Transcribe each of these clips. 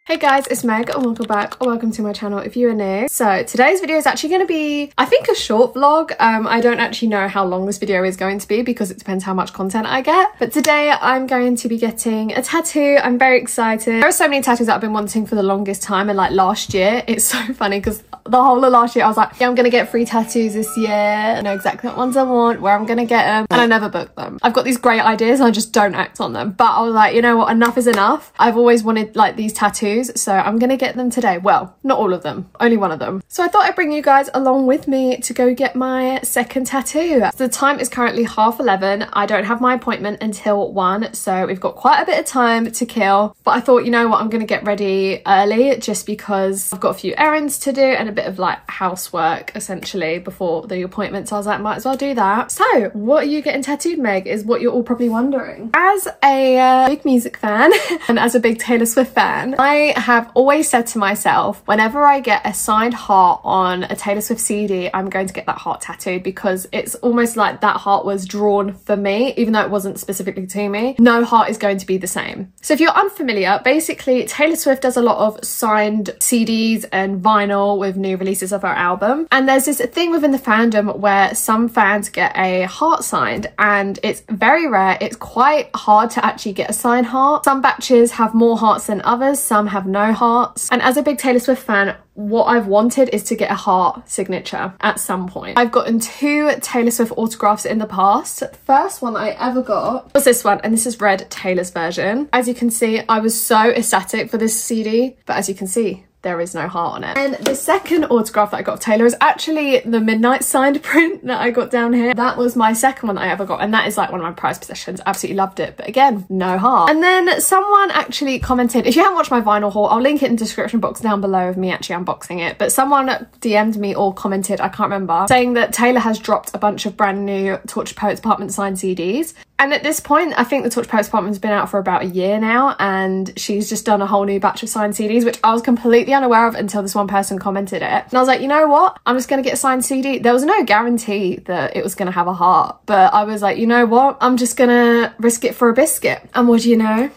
Hey guys, it's Meg and welcome back or welcome to my channel if you are new. So today's video is actually going to be, I think, a short vlog. I don't actually know how long this video is going to be because it depends how much content I get. But today I'm going to be getting a tattoo. I'm very excited. There are so many tattoos that I've been wanting for the longest time, and like last year, it's so funny because the whole of last year I was like, yeah, I'm going to get free tattoos this year. I know exactly what ones I want, where I'm going to get them, and I never booked them. I've got these great ideas and I just don't act on them. But I was like, you know what, enough is enough. I've always wanted like these tattoos, so I'm gonna get them today. Well, not all of them, only one of them. So I thought I'd bring you guys along with me to go get my second tattoo. The time is currently 11:30. I don't have my appointment until 1, so we've got quite a bit of time to kill. But I thought, you know what, I'm gonna get ready early just because I've got a few errands to do and a bit of like housework essentially before the appointment. So I was like, might as well do that. So what are you getting tattooed, Meg, is what you're all probably wondering. As a big music fan and as a big Taylor Swift fan, I have always said to myself, whenever I get a signed heart on a Taylor Swift CD, I'm going to get that heart tattooed because it's almost like that heart was drawn for me, even though it wasn't specifically to me. No heart is going to be the same. So if you're unfamiliar, basically Taylor Swift does a lot of signed CDs and vinyl with new releases of her album. And there's this thing within the fandom where some fans get a heart signed, and it's very rare. It's quite hard to actually get a signed heart. Some batches have more hearts than others, some have no hearts. And as a big Taylor Swift fan, what I've wanted is to get a heart signature at some point. I've gotten 2 Taylor Swift autographs in the past. The first one I ever got was this one, and this is Red, Taylor's version. As you can see, I was so ecstatic for this CD, but as you can see, there is no heart on it. And the second autograph that I got of Taylor is actually the Midnight signed print that I got down here. That was my second one that I ever got, and that is like one of my prized possessions. Absolutely loved it, but again, no heart. And then someone actually commented, if you haven't watched my vinyl haul, I'll link it in the description box down below of me actually unboxing it, but someone DM'd me or commented, I can't remember, saying that Taylor has dropped a bunch of brand new Torture Poets Department signed CDs. And at this point, I think the Torture Poets Department's been out for about a year now, and she's just done a whole new batch of signed CDs, which I was completely unaware of until this one person commented it. And I was like, you know what? I'm just going to get a signed CD. There was no guarantee that it was going to have a heart, but I was like, you know what? I'm just going to risk it for a biscuit. And what do you know?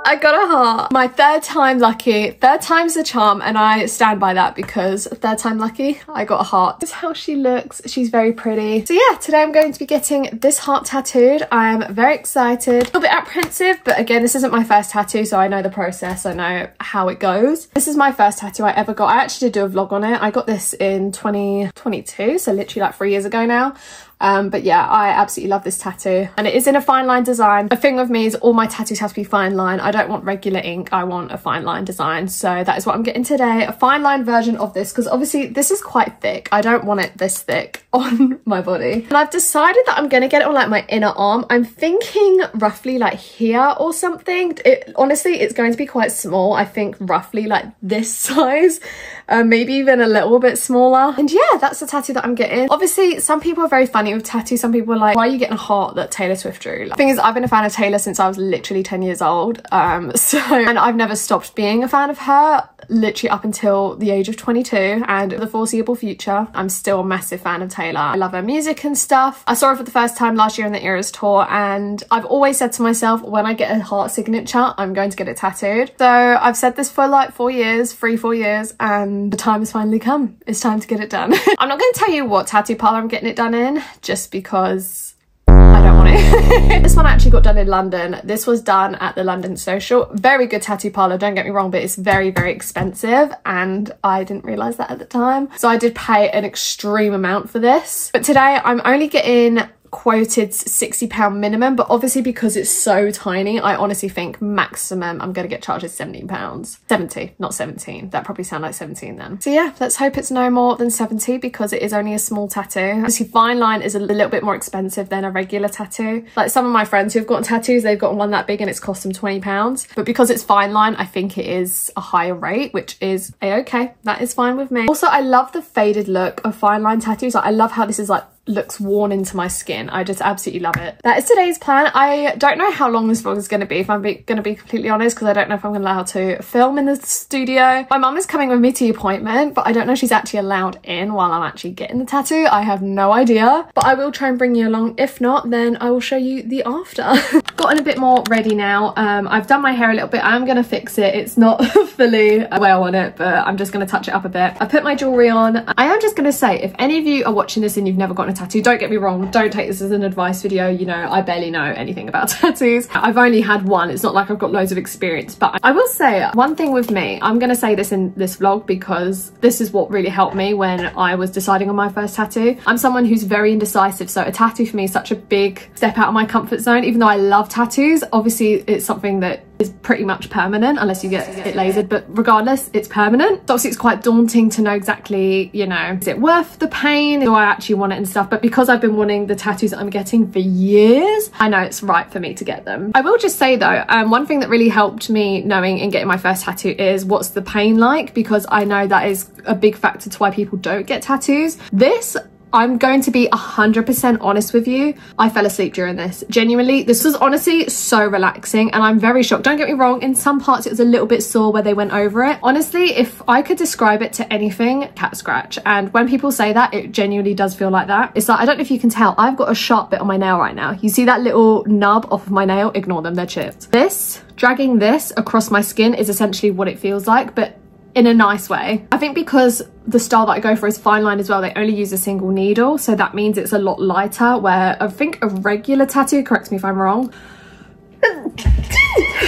I got a heart. My third time lucky. Third time's the charm, and I stand by that because third time lucky, I got a heart. This is how she looks. She's very pretty. So yeah, today I'm going to be getting this heart tattooed. I'm very excited. A little bit apprehensive, but again, this isn't my first tattoo, so I know the process. I know how it goes. This is my first tattoo I ever got. I actually did do a vlog on it. I got this in 2022, so literally like 3 years ago now. But yeah, I absolutely love this tattoo, and it is in a fine line design. The thing with me is all my tattoos have to be fine line. I don't want regular ink, I want a fine line design. So that is what I'm getting today, a fine line version of this, because obviously this is quite thick. I don't want it this thick on my body. And I've decided that I'm gonna get it on like my inner arm. I'm thinking roughly like here or something. Honestly, it's going to be quite small. I think roughly like this size, maybe even a little bit smaller. And yeah, that's the tattoo that I'm getting. Obviously, some people are very funny with tattoos. Some people are like, why are you getting a heart that Taylor Swift drew? The thing is, I've been a fan of Taylor since I was literally 10 years old. And I've never stopped being a fan of her, literally up until the age of 22, and the foreseeable future, I'm still a massive fan of Taylor. I love her music and stuff. I saw her for the first time last year on the Eras tour, and I've always said to myself, when I get a heart signature, I'm going to get it tattooed. So I've said this for like 4 years, 4 years, and the time has finally come. It's time to get it done. I'm not going to tell you what tattoo parlor I'm getting it done in, just because I don't want it. This one I actually got done in London. This was done at the London Social. Very good tattoo parlor, don't get me wrong, but it's very, very expensive, and I didn't realise that at the time. So I did pay an extreme amount for this. But today I'm only getting quoted £60 minimum, but obviously because it's so tiny, I honestly think maximum I'm gonna get charged is £17. 70, not 17. That probably sound like 17 then. So yeah, let's hope it's no more than 70 because it is only a small tattoo. Obviously fine line is a little bit more expensive than a regular tattoo. Like some of my friends who've gotten tattoos, they've gotten one that big and it's cost them £20, but because it's fine line, I think it is a higher rate, which is a-okay. That is fine with me. Also, I love the faded look of fine line tattoos. Like, I love how this is like looks worn into my skin. I just absolutely love it. That is today's plan. I don't know how long this vlog is going to be, if I'm going to be completely honest, because I don't know if I'm allowed to film in the studio. My mum is coming with me to the appointment, but I don't know if she's actually allowed in while I'm actually getting the tattoo. I have no idea, but I will try and bring you along. If not, then I will show you the after. Gotten a bit more ready now. I've done my hair a little bit. I'm going to fix it. It's not fully well on it, but I'm just going to touch it up a bit. I put my jewelry on. I am just going to say, if any of you are watching this and you've never gotten a tattoo, don't get me wrong, don't take this as an advice video. You know, I barely know anything about tattoos. I've only had one. It's not like I've got loads of experience, but I will say one thing with me. I'm going to say this in this vlog because this is what really helped me when I was deciding on my first tattoo. I'm someone who's very indecisive, so a tattoo for me is such a big step out of my comfort zone. Even though I love tattoos, obviously it's something that is pretty much permanent unless you get it lasered, but regardless, it's permanent. So obviously it's quite daunting to know exactly, you know, is it worth the pain? Do I actually want it and stuff? But because I've been wanting the tattoos that I'm getting for years, I know it's right for me to get them. I will just say though, one thing that really helped me knowing and getting my first tattoo is what's the pain like, because I know that is a big factor to why people don't get tattoos. I'm going to be 100% honest with you. I fell asleep during this. Genuinely, this was honestly so relaxing and I'm very shocked. Don't get me wrong, in some parts it was a little bit sore where they went over it. Honestly, if I could describe it to anything, cat scratch. And when people say that, it genuinely does feel like that. It's like, I don't know if you can tell, I've got a sharp bit on my nail right now. You see that little nub off of my nail? Ignore them, they're chipped. Dragging this across my skin is essentially what it feels like, but in a nice way. I think because the style that I go for is fine line as well, they only use a single needle, so that means it's a lot lighter, where I think a regular tattoo, correct me if I'm wrong,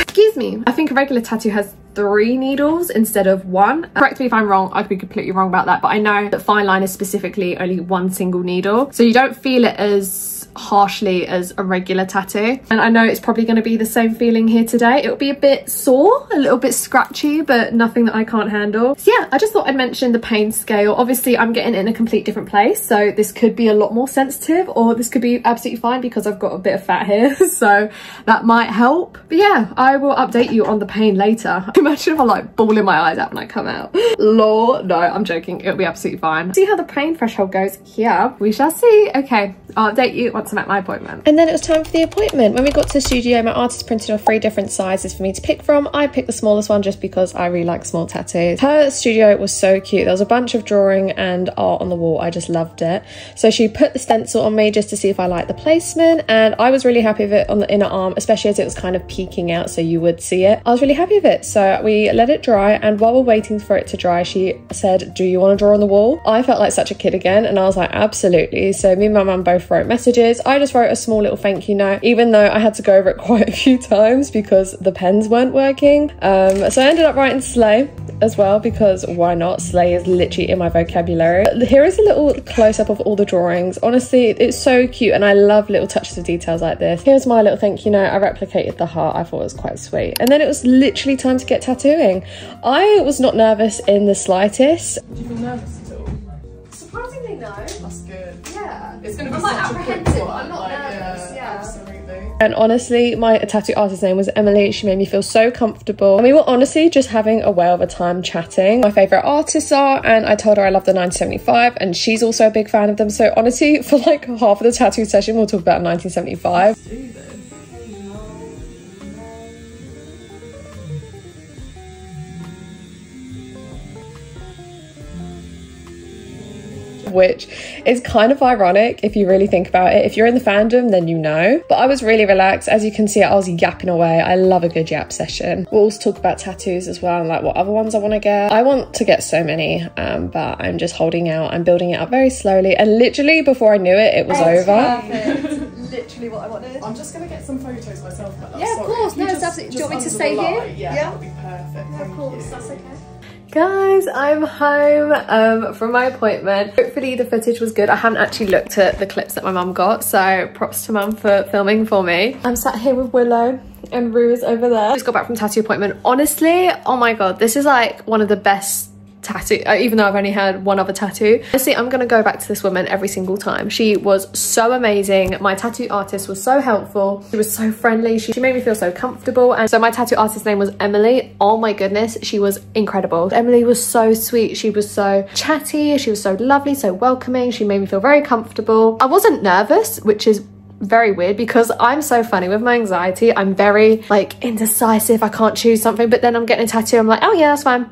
excuse me, I think a regular tattoo has 3 needles instead of 1. Correct me if I'm wrong, I could be completely wrong about that, but I know that fine line is specifically only 1 single needle, so you don't feel it as harshly as a regular tattoo. And I know it's probably going to be the same feeling here today. It'll be a bit sore, a little bit scratchy, but nothing that I can't handle. So yeah, I just thought I'd mention the pain scale. Obviously I'm getting it in a complete different place, so this could be a lot more sensitive, or this could be absolutely fine because I've got a bit of fat here, so that might help. But yeah, I will update you on the pain later. Imagine if I'm like bawling my eyes out when I come out. Lord, no, I'm joking, it'll be absolutely fine. See how the pain threshold goes here, we shall see. Okay, I'll update you once I'm at my appointment. And then it was time for the appointment. When we got to the studio, my artist printed off 3 different sizes for me to pick from. I picked the smallest one just because I really like small tattoos. Her studio was so cute. There was a bunch of drawing and art on the wall. I just loved it. So she put the stencil on me just to see if I liked the placement, and I was really happy with it on the inner arm, especially as it was kind of peeking out so you would see it. I was really happy with it. So we let it dry, and while we're waiting for it to dry, she said, do you want to draw on the wall? I felt like such a kid again, and I was like, absolutely. So me and my mum both wrote messages. I just wrote a small little thank you note, even though I had to go over it quite a few times because the pens weren't working. So I ended up writing slay as well, because why not? Slay is literally in my vocabulary. Here is a little close-up of all the drawings. Honestly, it's so cute, and I love little touches of details like this. Here's my little thank you note. I replicated the heart. I thought it was quite sweet. And then it was literally time to get tattooing. I was not nervous in the slightest. Do you feel nervous at all? Surprisingly, no. That's good. Yeah. It's going to be I'm like such a quick apprehensive. one. I'm not nervous. Yeah. Absolutely. And honestly, my tattoo artist's name was Emily. She made me feel so comfortable, and we were honestly just having a whale of a time chatting. My favourite artists are, and I told her I love the 1975, and she's also a big fan of them. So honestly, for like half of the tattoo session, we'll talk about 1975. Which is kind of ironic if you really think about it. If you're in the fandom, then you know. But I was really relaxed. As you can see, I was yapping away. I love a good yap session. We'll also talk about tattoos as well, and like what other ones I want to get. I want to get so many, but I'm just holding out. I'm building it up very slowly, and literally before I knew it, it was over. Perfect. Literally what I wanted. I'm just going to get some photos myself. But Yeah, of course. No, it's absolutely. Do you want me to stay here? Yeah, that would be perfect. Yeah, of course. That's okay. Guys, I'm home from my appointment. Hopefully the footage was good. I haven't actually looked at the clips that my mum got, so props to mum for filming for me. I'm sat here with Willow and Rue is over there. Just got back from tattoo appointment. Honestly, oh my god, this is like one of the best tattoo, even though I've only had one other tattoo. Honestly, I'm gonna go back to this woman every single time. She was so amazing. My tattoo artist was so helpful. She was so friendly. She made me feel so comfortable. And so my tattoo artist's name was Emily. Oh my goodness, she was incredible. Emily was so sweet. She was so chatty. She was so lovely, so welcoming. She made me feel very comfortable. I wasn't nervous, which is very weird because I'm so funny with my anxiety. I'm very like indecisive. I can't choose something, but then I'm getting a tattoo. I'm like, oh yeah, that's fine.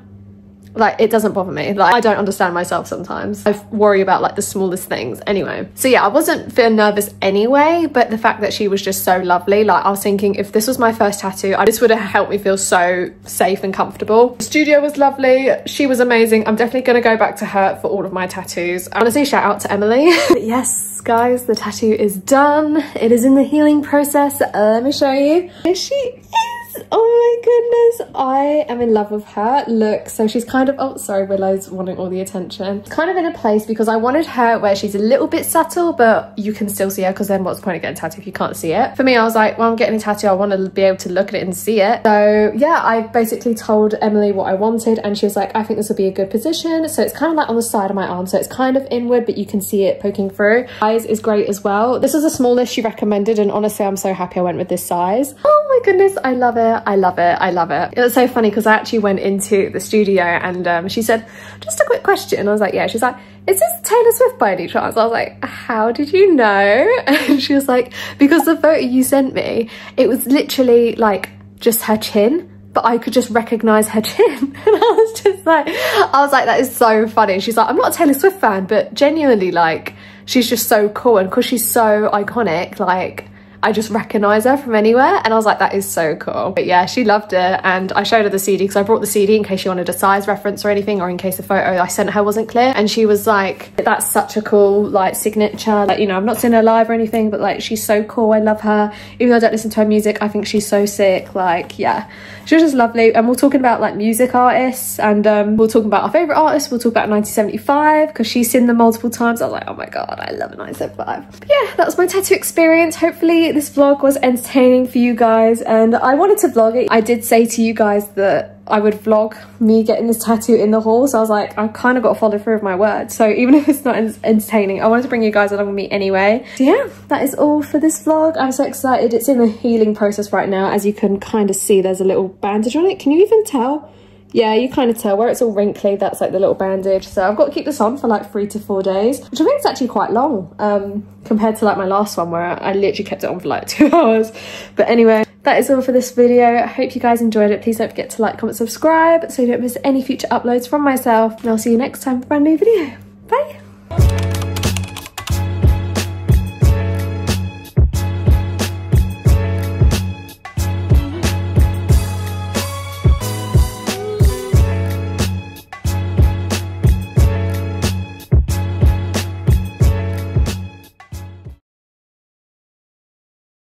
Like, it doesn't bother me. Like, I don't understand myself sometimes. I worry about like the smallest things anyway. So yeah, I wasn't feeling nervous anyway, but the fact that she was just so lovely, like I was thinking if this was my first tattoo, this would have helped me feel so safe and comfortable. The studio was lovely. She was amazing. I'm definitely going to go back to her for all of my tattoos. Honestly, shout out to Emily. But yes, guys, the tattoo is done. It is in the healing process. Let me show you. Here she is. Oh my goodness, I am in love with her. Look, so she's kind of, oh sorry, Willow's wanting all the attention. Kind of in a place because I wanted her where she's a little bit subtle, but you can still see her, because then what's the point of getting a tattoo if you can't see it? For me, I was like, well, I'm getting a tattoo, I want to be able to look at it and see it. So yeah, I basically told Emily what I wanted, and she was like, I think this will be a good position. So it's kind of like on the side of my arm, so it's kind of inward, but you can see it poking through. Size is great as well. This is the smallest she recommended, and honestly, I'm so happy I went with this size. Oh my goodness, I love it. I love it. I love it. It was so funny because I actually went into the studio and she said, just a quick question. And I was like, yeah. She's like, is this Taylor Swift by any chance? I was like, how did you know? And she was like, because the photo you sent me, it was literally like just her chin, but I could just recognize her chin. And I was like, that is so funny. She's like, I'm not a Taylor Swift fan, but genuinely, like, she's just so cool. And because she's so iconic, like, I just recognize her from anywhere. And I was like, that is so cool. But yeah, she loved it. And I showed her the CD because I brought the CD in case she wanted a size reference or anything, or in case the photo I sent her wasn't clear. And she was like, that's such a cool like signature. Like, you know, I've not seen her live or anything, but like, she's so cool. I love her. Even though I don't listen to her music, I think she's so sick. Like, yeah, she was just lovely. And we're talking about like music artists, and we're talking about our favorite artists. We'll talk about 1975 because she's seen them multiple times. I was like, oh my God, I love 1975. But yeah, that was my tattoo experience. Hopefully this vlog was entertaining for you guys, and I wanted to vlog it. I did say to you guys that I would vlog me getting this tattoo in the hall, so I was like, I've kind of got to follow through with my words. So even if it's not entertaining, I wanted to bring you guys along with me anyway. So yeah, that is all for this vlog. I'm so excited. It's in the healing process right now. As you can kind of see, there's a little bandage on it. Can you even tell? Yeah, you kind of tell where it's all wrinkly, that's like the little bandage. So I've got to keep this on for like 3 to 4 days, which I think is actually quite long compared to like my last one where I literally kept it on for like 2 hours. But anyway, that is all for this video. I hope you guys enjoyed it. Please don't forget to like, comment, subscribe so you don't miss any future uploads from myself. And I'll see you next time for a brand new video.